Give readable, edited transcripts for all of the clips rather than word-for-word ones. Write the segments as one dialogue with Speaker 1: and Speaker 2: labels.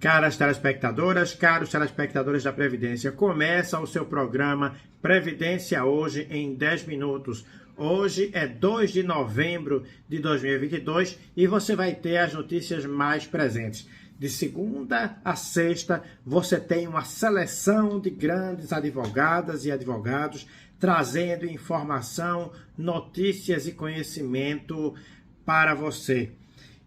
Speaker 1: Caras telespectadoras, caros telespectadores da Previdência, começa o seu programa Previdência Hoje em 10 minutos. Hoje é 2 de novembro de 2022 e você vai ter as notícias mais presentes. De segunda a sexta, você tem uma seleção de grandes advogadas e advogados trazendo informação, notícias e conhecimento para você.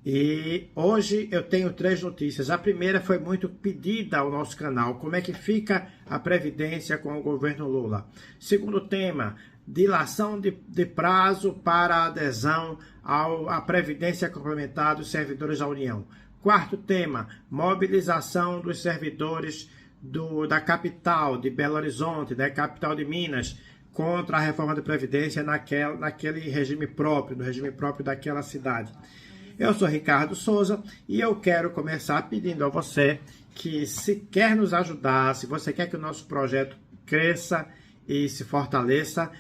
Speaker 1: E hoje eu tenho 3 notícias. A primeira foi muito pedida ao nosso canal. Como é que fica a Previdência com o governo Lula? Segundo tema, dilação de prazo para a adesão à Previdência Complementar dos servidores da União. Quarto tema, mobilização dos servidores da capital de Belo Horizonte, da capital de Minas, contra a reforma da Previdência naquele regime próprio, no regime próprio daquela cidade. Eu sou Ricardo Souza e eu quero começar pedindo a você que, se quer nos ajudar, se você quer que o nosso projeto cresça e se fortaleça,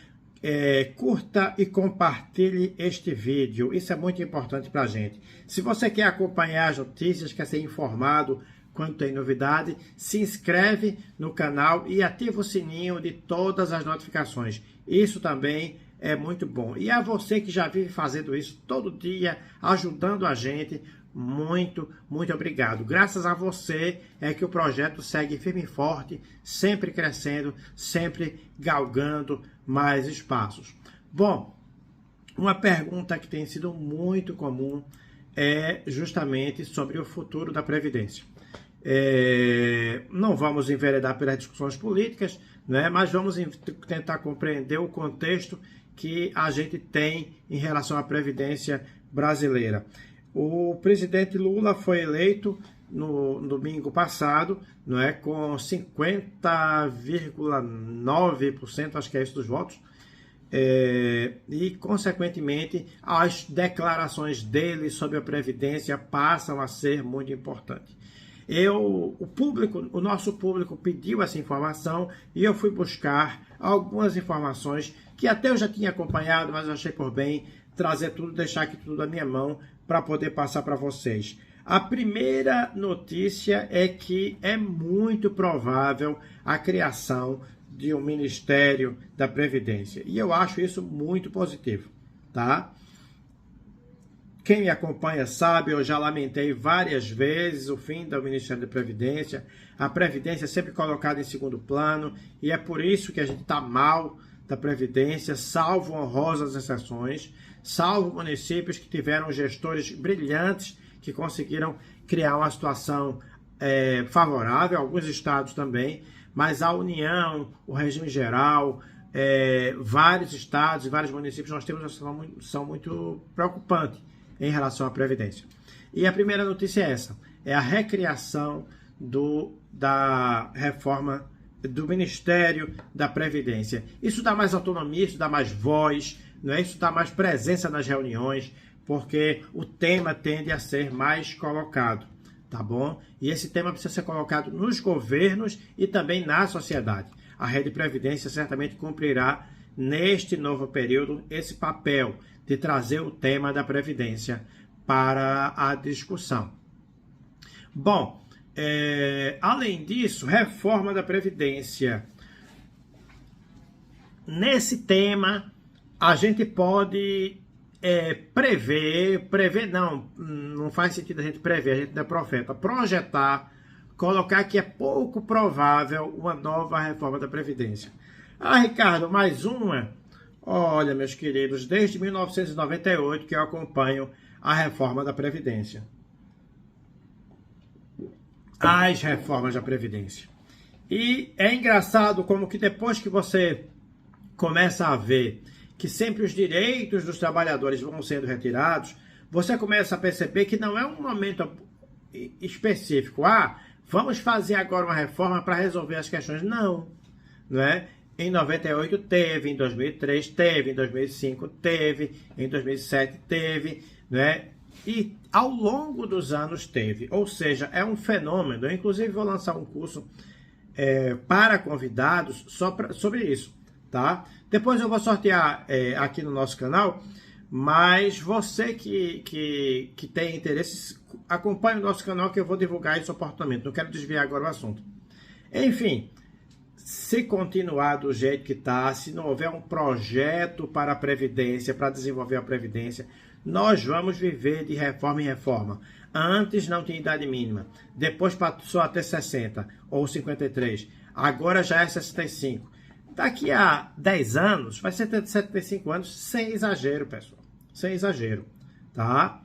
Speaker 1: curta e compartilhe este vídeo. Isso é muito importante para a gente. Se você quer acompanhar as notícias, quer ser informado quando tem novidade, se inscreve no canal e ativa o sininho de todas as notificações. Isso também é muito bom. E a você que já vive fazendo isso todo dia, ajudando a gente, muito obrigado. Graças a você é que o projeto segue firme e forte, sempre crescendo, sempre galgando mais espaços. Bom, uma pergunta que tem sido muito comum é justamente sobre o futuro da Previdência. Não vamos enveredar pelas discussões políticas, né, mas vamos tentar compreender o contexto que a gente tem em relação à Previdência brasileira. O presidente Lula foi eleito no domingo passado, não é, com 50,9%, acho que é isso, dos votos, e, consequentemente, as declarações dele sobre a Previdência passam a ser muito importantes. O nosso público pediu essa informação e eu fui buscar algumas informações que até eu já tinha acompanhado, mas eu achei por bem trazer tudo, deixar aqui tudo na minha mão para poder passar para vocês. A primeira notícia é que é muito provável a criação de um Ministério da Previdência. E eu acho isso muito positivo, tá? Quem me acompanha sabe, eu já lamentei várias vezes o fim do Ministério da Previdência. A Previdência é sempre colocada em segundo plano e é por isso que a gente está mal da Previdência, salvo honrosas exceções, salvo municípios que tiveram gestores brilhantes que conseguiram criar uma situação favorável, alguns estados também, mas a União, o regime geral, vários estados e vários municípios nós temos uma situação muito preocupante em relação à Previdência. E a primeira notícia é essa, é a recriação da reforma do Ministério da Previdência. Isso dá mais autonomia, isso dá mais voz, não é? Isso dá mais presença nas reuniões, porque o tema tende a ser mais colocado, tá bom? E esse tema precisa ser colocado nos governos e também na sociedade. A Rede Previdência certamente cumprirá, neste novo período, esse papel de trazer o tema da Previdência para a discussão. Bom, além disso, reforma da Previdência. Nesse tema, a gente pode prever não faz sentido a gente prever, a gente não é profeta, projetar, colocar que é pouco provável uma nova reforma da Previdência. Ah, Ricardo, mais uma? Olha, meus queridos, desde 1998 que eu acompanho a reforma da Previdência. As reformas da Previdência. E é engraçado como que depois que você começa a ver que sempre os direitos dos trabalhadores vão sendo retirados, você começa a perceber que não é um momento específico. Vamos fazer agora uma reforma para resolver as questões. Não é? Em 98 teve, em 2003 teve, em 2005 teve, em 2007 teve, né? E ao longo dos anos teve. Ou seja, é um fenômeno. Eu, inclusive, vou lançar um curso para convidados sobre isso, tá? Depois eu vou sortear aqui no nosso canal Mas você que tem interesse, acompanhe o nosso canal que eu vou divulgar isso oportunamente. Não quero desviar agora o assunto. Enfim, se continuar do jeito que está, se não houver um projeto para a Previdência, para desenvolver a Previdência, nós vamos viver de reforma em reforma. Antes não tinha idade mínima, depois passou a ter 60 ou 53, agora já é 65. Daqui a 10 anos, vai ser 75 anos, sem exagero, pessoal. Sem exagero, tá?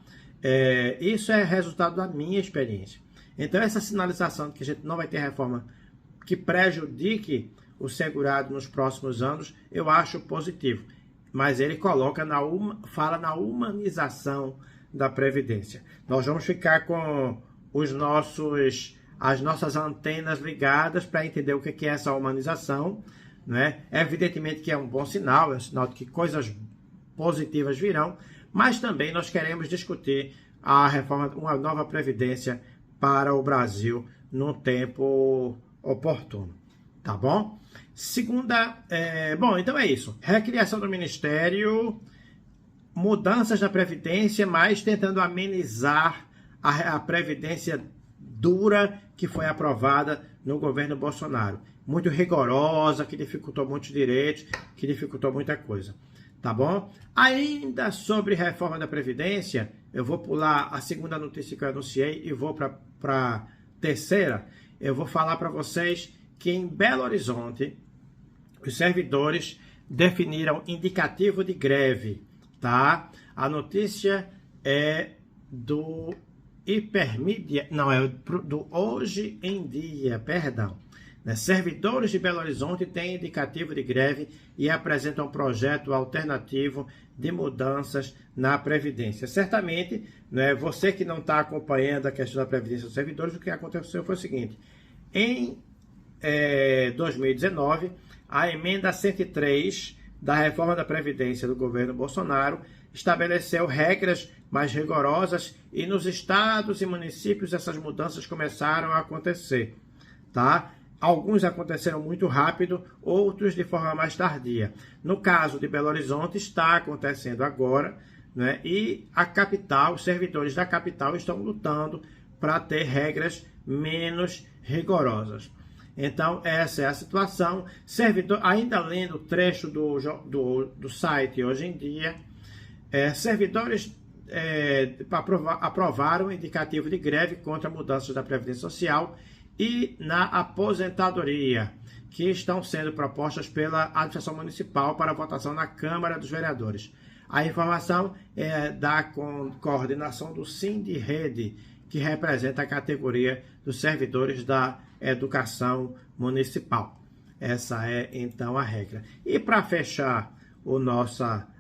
Speaker 1: Isso é resultado da minha experiência. Então, essa sinalização de que a gente não vai ter reforma que prejudique o segurado nos próximos anos, eu acho positivo. Mas ele coloca fala na humanização da Previdência. Nós vamos ficar com as nossas antenas ligadas para entender o que é essa humanização, né? Evidentemente que é um bom sinal, é um sinal de que coisas positivas virão, mas também nós queremos discutir a reforma, uma nova Previdência para o Brasil no tempo oportuno, tá bom? Bom, então é isso. Recriação do Ministério, mudanças na Previdência, mas tentando amenizar a Previdência dura que foi aprovada no governo Bolsonaro. Muito rigorosa, que dificultou muitos direitos, que dificultou muita coisa. Tá bom? Ainda sobre reforma da Previdência, eu vou pular a segunda notícia que eu anunciei e vou para a terceira. Eu vou falar para vocês que em Belo Horizonte, os servidores definiram indicativo de greve, tá? A notícia é do Hipermídia, não, é do Hoje em Dia, perdão. Servidores de Belo Horizonte têm indicativo de greve e apresentam um projeto alternativo de mudanças na Previdência. Certamente, né, você que não está acompanhando a questão da Previdência dos servidores, o que aconteceu foi o seguinte. Em 2019, a emenda 103 da reforma da Previdência do governo Bolsonaro estabeleceu regras mais rigorosas e nos estados e municípios essas mudanças começaram a acontecer, tá? Alguns aconteceram muito rápido, outros de forma mais tardia. No caso de Belo Horizonte, está acontecendo agora, né? E a capital, os servidores da capital estão lutando para ter regras menos rigorosas. Então, essa é a situação. Ainda lendo o trecho do site Hoje em Dia, servidores aprovaram o indicativo de greve contra mudanças da Previdência Social e na aposentadoria, que estão sendo propostas pela administração municipal para votação na Câmara dos Vereadores. A informação é da coordenação do Sindirrede, que representa a categoria dos servidores da educação municipal. Essa é, então, a regra. E para fechar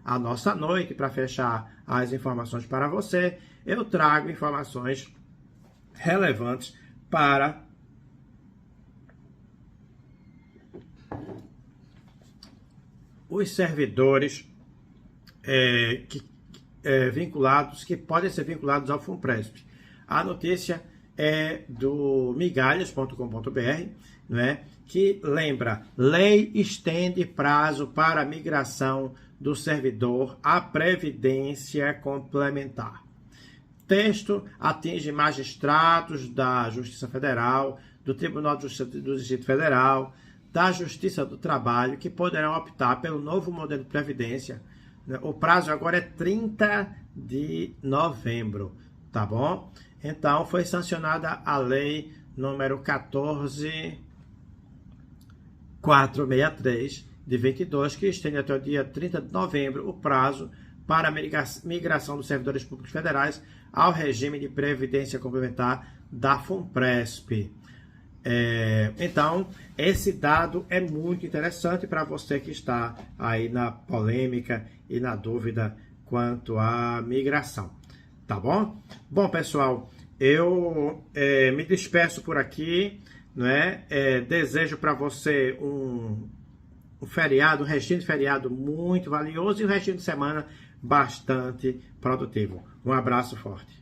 Speaker 1: a nossa noite, para fechar as informações para você, eu trago informações relevantes para os servidores vinculados, que podem ser vinculados ao FUNPRESP. A notícia é do migalhas.com.br, né, que lembra: lei estende prazo para migração do servidor à Previdência Complementar. Texto atinge magistrados da Justiça Federal, do Tribunal de Justiça do Distrito Federal, da Justiça do Trabalho, que poderão optar pelo novo modelo de previdência. O prazo agora é 30 de novembro, tá bom? Então, foi sancionada a lei número 14463 de 22, que estende até o dia 30 de novembro o prazo para a migração dos servidores públicos federais ao regime de previdência complementar da FUNPRESP. Então, esse dado é muito interessante para você que está aí na polêmica e na dúvida quanto à migração. Tá bom? Bom, pessoal, eu me despeço por aqui, né? Desejo para você um feriado, um restinho de feriado muito valioso e um restinho de semana bastante produtivo. Um abraço forte.